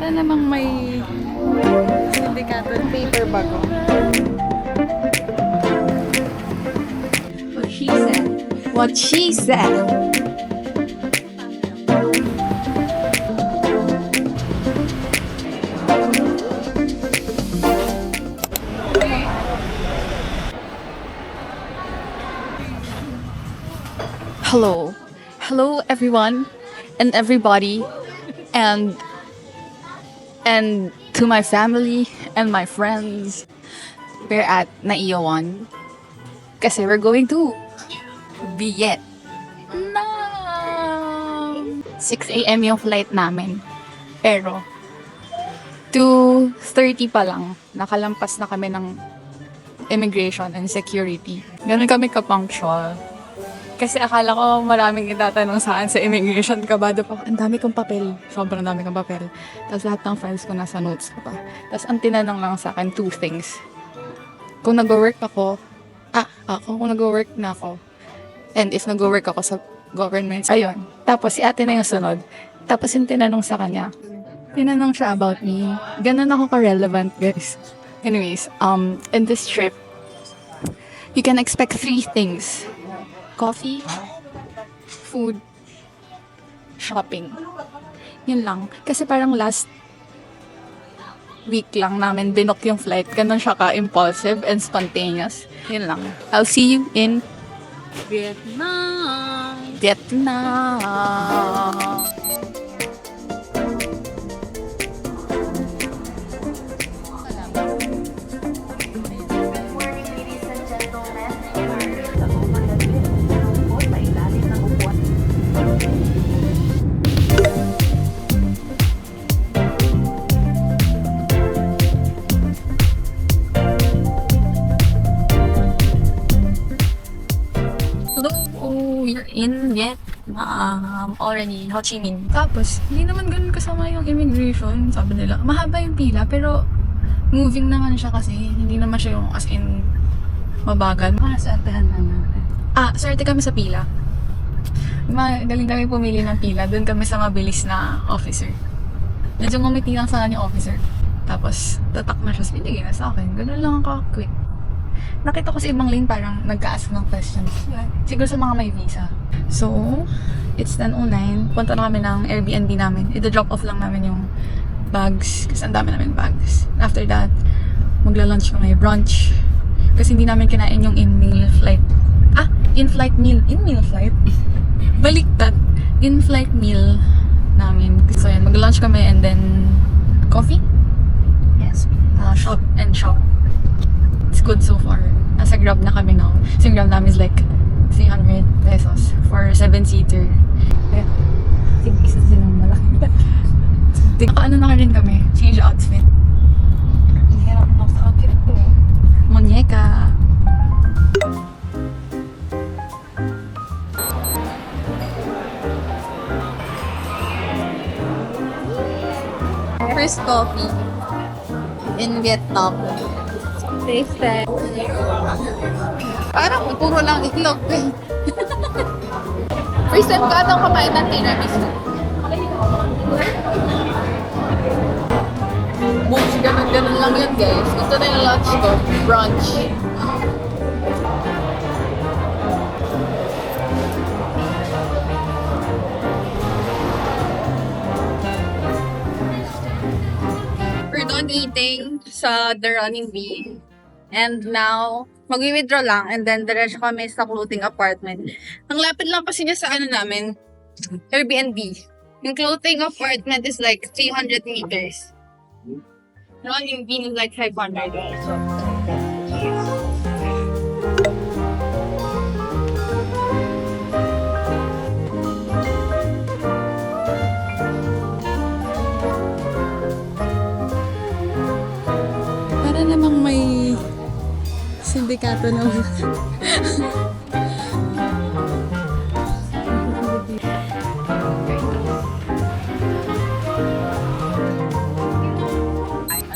Para namang may sindikato paper bag ko. What she said. What she said. Hello. Hello everyone and everybody and to my family and my friends. We're at Naiyawan kasi we're going to Vietnam. 6 a.m. yung flight namin. Pero 2:30 pa lang nakalampas na kami ng immigration and security. Ganun kami ka-punctual. Kasi akala ko maraming itatanong saan sa immigration. Kabado pa. Ang dami kong papel. Sobrang dami kong papel. Tapos lahat ng files ko nasa notes ko pa. Tapos ang tinanong lang sa akin, 2 things. Kung nag-work ako, kung nag-work na ako, and if nag-work ako sa government, ayun. Tapos si ate na yung sunod. Tapos yung tinanong sa kanya, tinanong siya about me. Ganun ako ka-relevant, guys. Anyways, in this trip, you can expect 3 things. Coffee, food, shopping. Yun lang. Kasi parang last week lang namin binook yung flight. Ganun siya ka-impulsive and spontaneous. Yun lang. I'll see you in Vietnam! Vietnam. We're in Vietnam already, Ho Chi Minh. Tapos, hindi naman ganun kasama yung immigration. Sabi nila, mahaba yung pila, pero moving naman siya kasi. Hindi naman siya yung as in mabagal. Makasasahan na natin. Swerte kami sa pila. Magaling kami pumili ng pila. Doon kami sa mabilis na officer. Medyo ngumiti lang sa kanya yung officer. Tapos, tatak na siya. Binigay na sa akin. Ganun lang ako quick. Nakita ko sa ibang lane parang nagka-ask ng questions. Siguro sa mga may visa. So, it's 10:09. Punta na kami ng Airbnb namin. I-drop off lang namin yung bags. Kasi ang dami namin bags. After that, magla-lunch kami. Brunch. Kasi hindi namin kinain yung in-meal flight. In-flight meal. In-meal flight? Baliktad. In-flight meal namin. So, yan. Mag-lunch kami and then coffee? Yes. Shop and shop. It's good so far. Nasa Grab na kami now. So yung Grab namin is like 300 pesos for 7-seater. Kaya, sige, isa silang malaki. Ano na rin kami? Change outfit. Ang hirap ng outfit ko. Muñeca. First coffee in Vietnam. Taste. Parang puro lang itlog. First time ko atang kumain ng tiramisu. Books, ganun lang yun guys. Ito na yung lunch ko. Brunch. We're done eating sa The Running Bee. And now, mag-withdraw lang and then diretso kami sa clothing apartment. Ang lapit lang kasi niya sa namin, Airbnb. Yung clothing apartment is like 300 meters. Running Bee is like 500. So, Para namang may sindikato na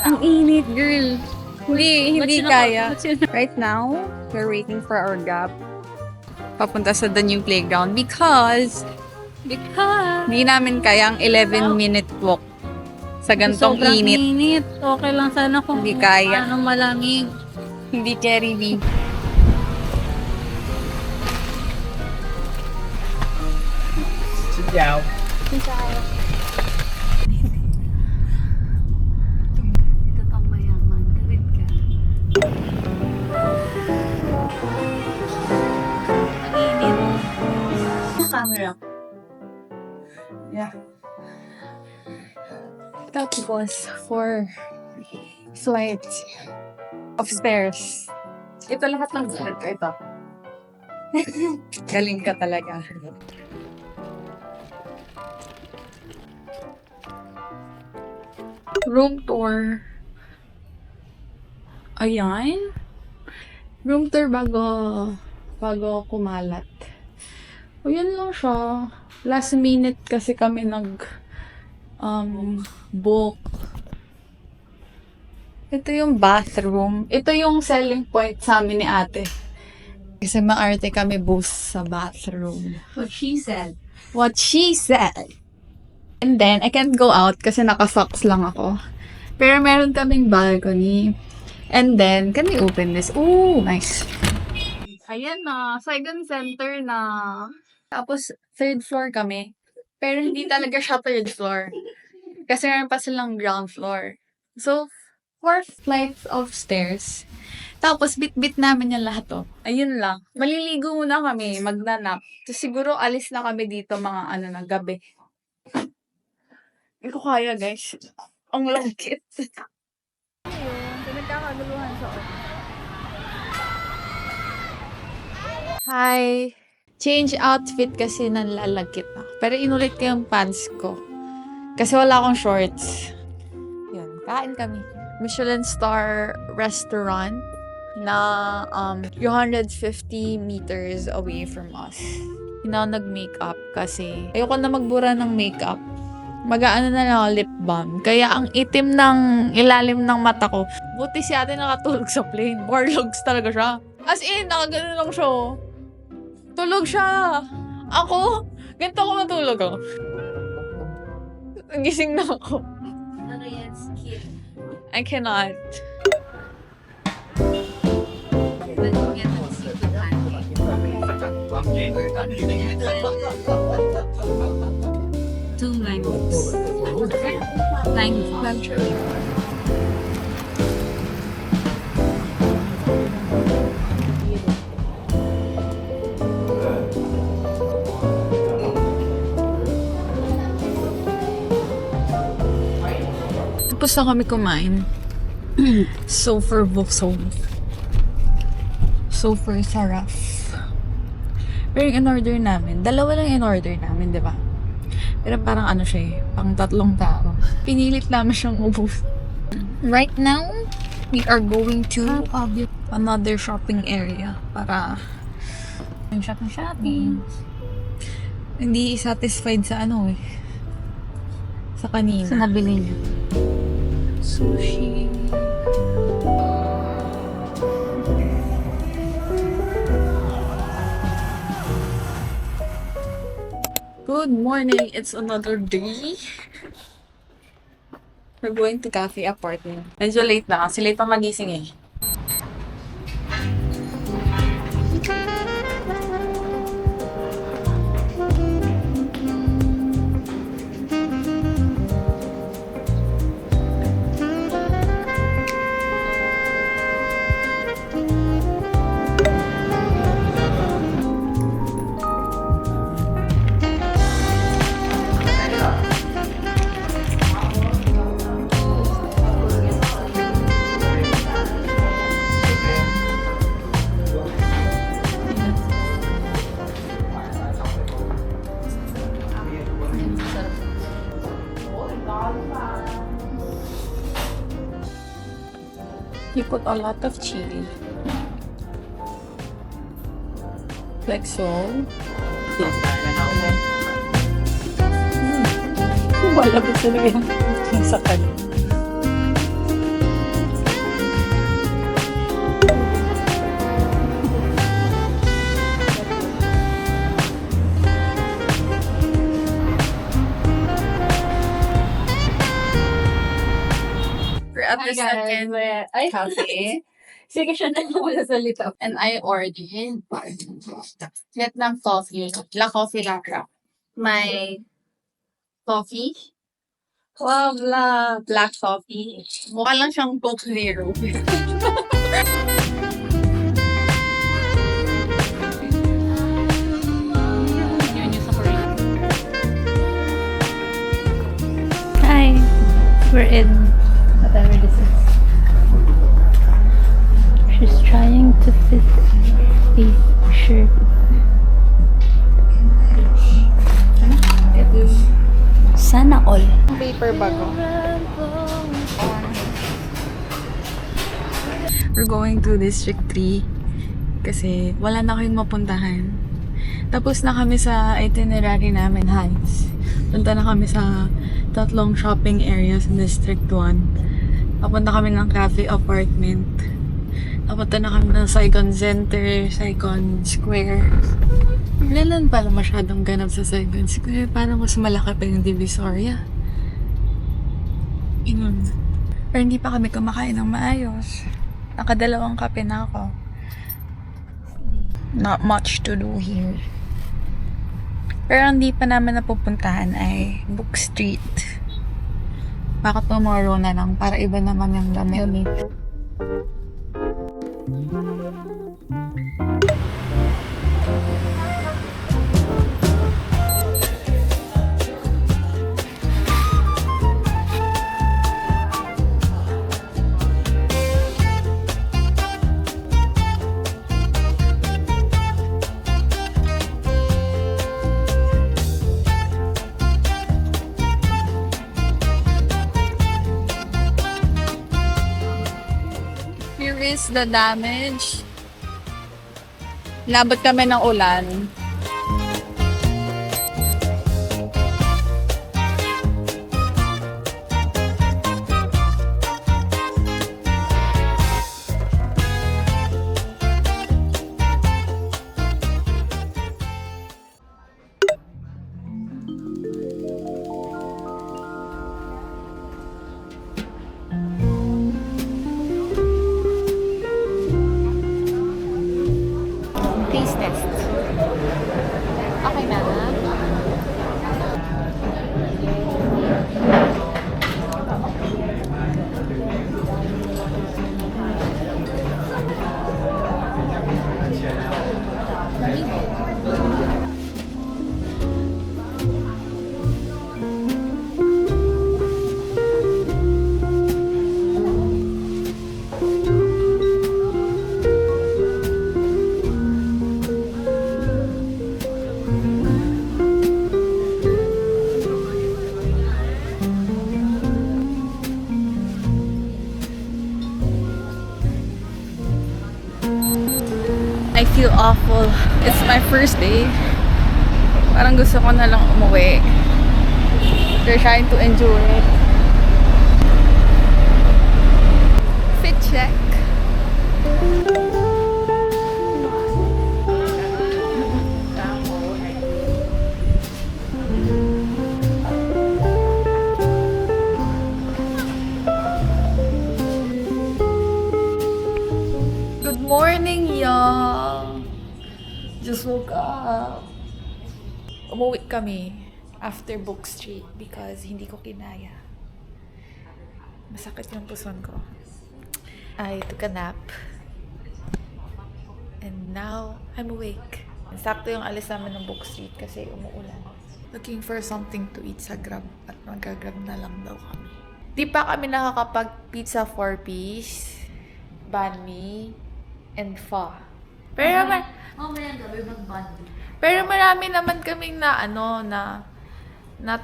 ang init, girl. Hindi kaya. Right now, we're waiting for our Grab. Papunta sa the new playground because hindi namin kaya ang 11-minute walk Sa gantong Sobrang init. init. Okay lang sana kung Hindi kaya. ano malamig. Hindi carry B. Ito pang mayaman. Tawid ka. Ang init. Camera. Tapos, for flight of stairs. Ito lahat ng flight ko ito. Galing ka talaga. Room tour. Ayan. Room tour bago kumalat. O yun lang siya. Last minute kasi kami book. Ito yung bathroom. Ito yung selling point sa amin ni ate. Kasi maarte kami boost sa bathroom. What she said. What she said. And then, I can't go out kasi naka-socks lang ako. Pero meron kaming balcony. And then, can we open this? Ooh, nice. Ayan na, Saigon Center na. Tapos, third floor kami. Pero hindi talaga siya third floor. Kasi meron pa silang ground floor. So, 4 flights of stairs. Tapos, bit-bit namin yung lahat to. Ayun lang. Maliligo muna kami, magnanap. So, siguro alis na kami dito mga na gabi. Hindi ko kaya, guys. Ang langkit. Pinagkakaguluhan sa Hi! Change outfit kasi nanlalagkit na. Pero inulit ko yung pants ko. Kasi wala akong shorts. Yun, kain kami. Michelin star restaurant na 250 meters away from us. Hindi na ako nag-makeup kasi ayoko na magbura ng makeup. Mag-aano na lang ako lip balm. Kaya ang itim ng ilalim ng mata ko. Buti si ate nakatulog sa plane. Warlogs talaga siya. As in, nakagano lang siya. Tulog siya. Ako, ganito ako matulog ako. Gising na ako. ano yan, skin. I cannot. Lagyan ng seafood pancake. 2 limes. Lime voucher. Tapos na kami kumain. Super sarap. Pero yung in-order namin, dalawa lang in-order namin, di ba? Pero parang ano siya eh, pang 3 tao. Pinilit namin siyang ubus. Right now, we are going to another shopping area para yung shopping. Hindi satisfied sa ano eh. Sa kanina. Sa nabili niya. Sushi. Good morning. It's another day. We're going to cafe apartment. Medyo late na kasi late pa magising eh. You put a lot of chili. Like so. Malapit talaga yung sa kanya. at the second cafe. Sige siya na wala salita. And I ordered Vietnam coffee. La Coffee Lacra. My coffee. Wow, black coffee. Mukha lang siyang Coke Zero. Yun yung sa Korea. Hi. We're in whatever this is. She's trying to fit a shirt. Sana all. Paper bag ko. We're going to District 3 kasi wala na kayong mapuntahan. Tapos na kami sa itinerary namin, Hans. Punta na kami sa tatlong shopping areas in District 1. Papunta kami ng cafe apartment. Papunta na kami ng Saigon Center, Saigon Square. Kailan pala masyadong ganap sa Saigon Square? Parang mas malaki pa yung Divisoria. Yun. Pero hindi pa kami kumakain ng maayos. Nakadalawang kape na ako. Not much to do here. Pero hindi pa naman napupuntahan ay Book Street. Baka tomorrow na lang para iba naman yung damit. Here is the damage. Labot kami ng ulan. Taste test. Okay na. I feel awful. It's my first day. Parang gusto ko na lang umuwi. They're trying to enjoy it. Fit check. Good morning, y'all! Just woke up. Umuwi kami after Book Street because hindi ko kinaya. Masakit yung puson ko. I took a nap. And now, I'm awake. Sakto yung alis namin ng Book Street kasi umuulan. Looking for something to eat sa Grab at mag-grab na lang daw kami. Di pa kami nakakapag-pizza 4-piece, banh mi, and pho. Pero marami naman kaming na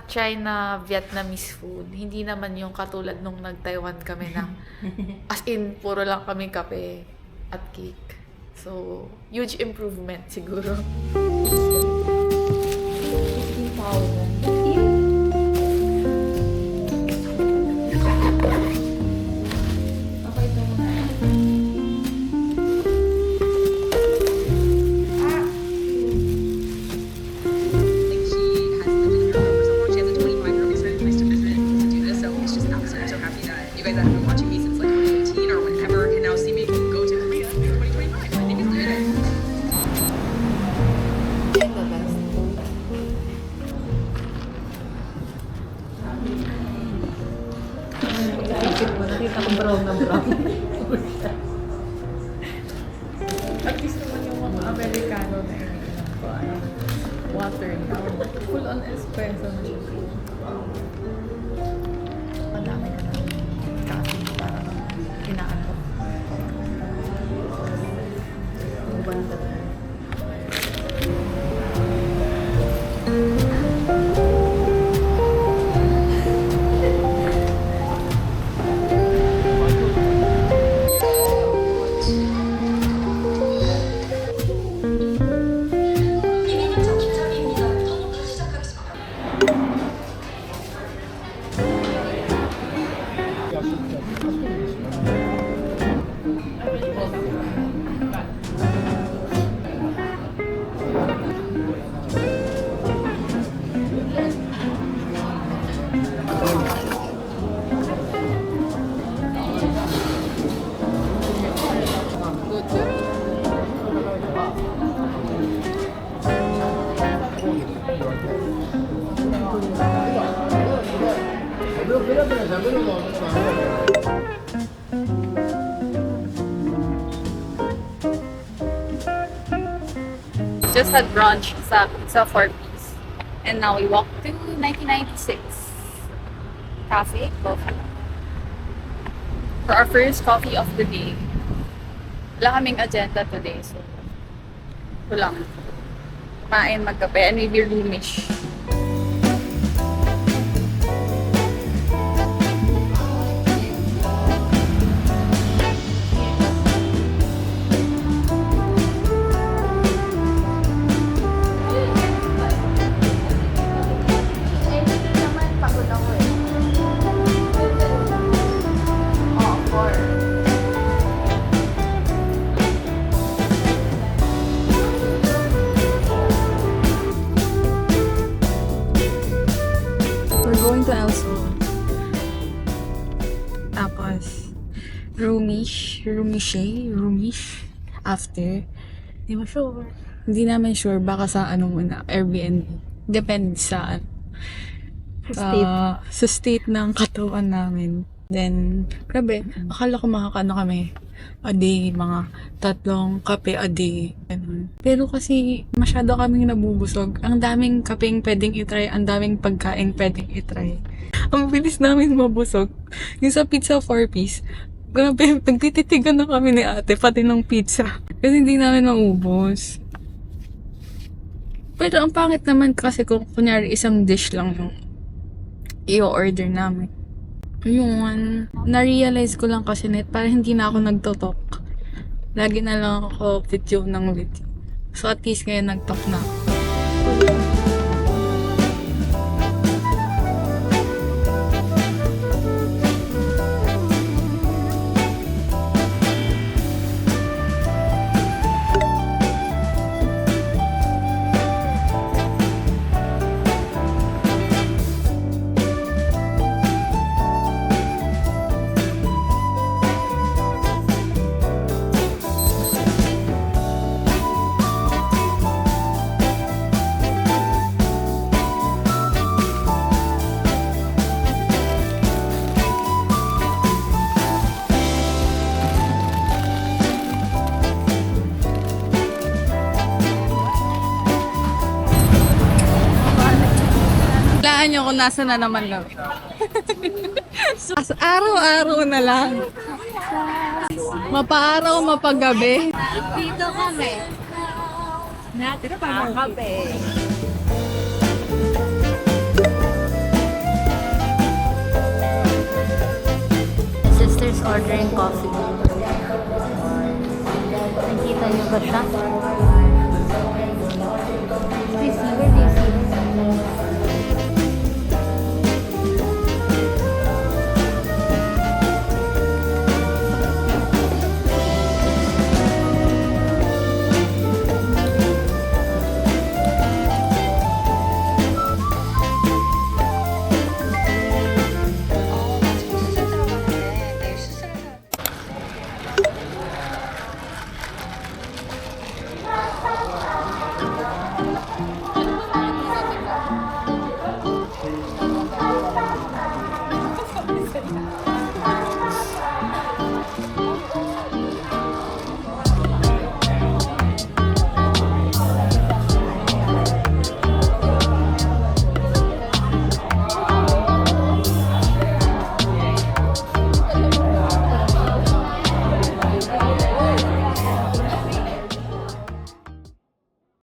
try na Vietnamese food. Hindi naman yung katulad nung nag-Taiwan kami na as in, puro lang kami kape at cake. So, huge improvement siguro. 15,000. You guys have been watching me since like 2018 or whenever can now see me go to Korea in 2025. I think it's good. At least naman yung mga Amerikano na iniinom ko, water now. Full on espresso na siya. Madami ka na coffee para kinaantok. Banda na. Just had brunch sa Pizza 4-piece. And now we walk to 1996 Cafe Coffee for our first coffee of the day. Wala kaming agenda today, so ito lang. Kumain, magkape, and maybe roomish. We're going to Elso. Tapos, roomish after. Hindi mo sure. Hindi namin sure. Baka sa ano muna, Airbnb. Depende sa sa state ng katawan namin. Then, grabe, akala ko makakano kami a day, mga 3 kape a day. Ganun. Pero kasi masyado kaming nabubusog. Ang daming kapeng pwedeng itry, ang daming pagkain pwedeng itry. Ang bilis namin mabusog. Yung sa pizza 4-piece, grabe, nagtititigan na kami ni ate, pati ng pizza. Kasi hindi namin maubos. Pero ang pangit naman kasi kung kunyari isang dish lang yung i-order namin. Yun, na-realize ko lang kasi net, para hindi na ako nagtotalk. Lagi na lang ako video ng video. So at least ngayon nag-talk na ako. Laan nyo kung nasa na naman kami. Araw-araw na lang. Mapaaraw, mapagabi. Dito kami. Natin pa kape. Sister's ordering coffee. Nakita niyo ba siya?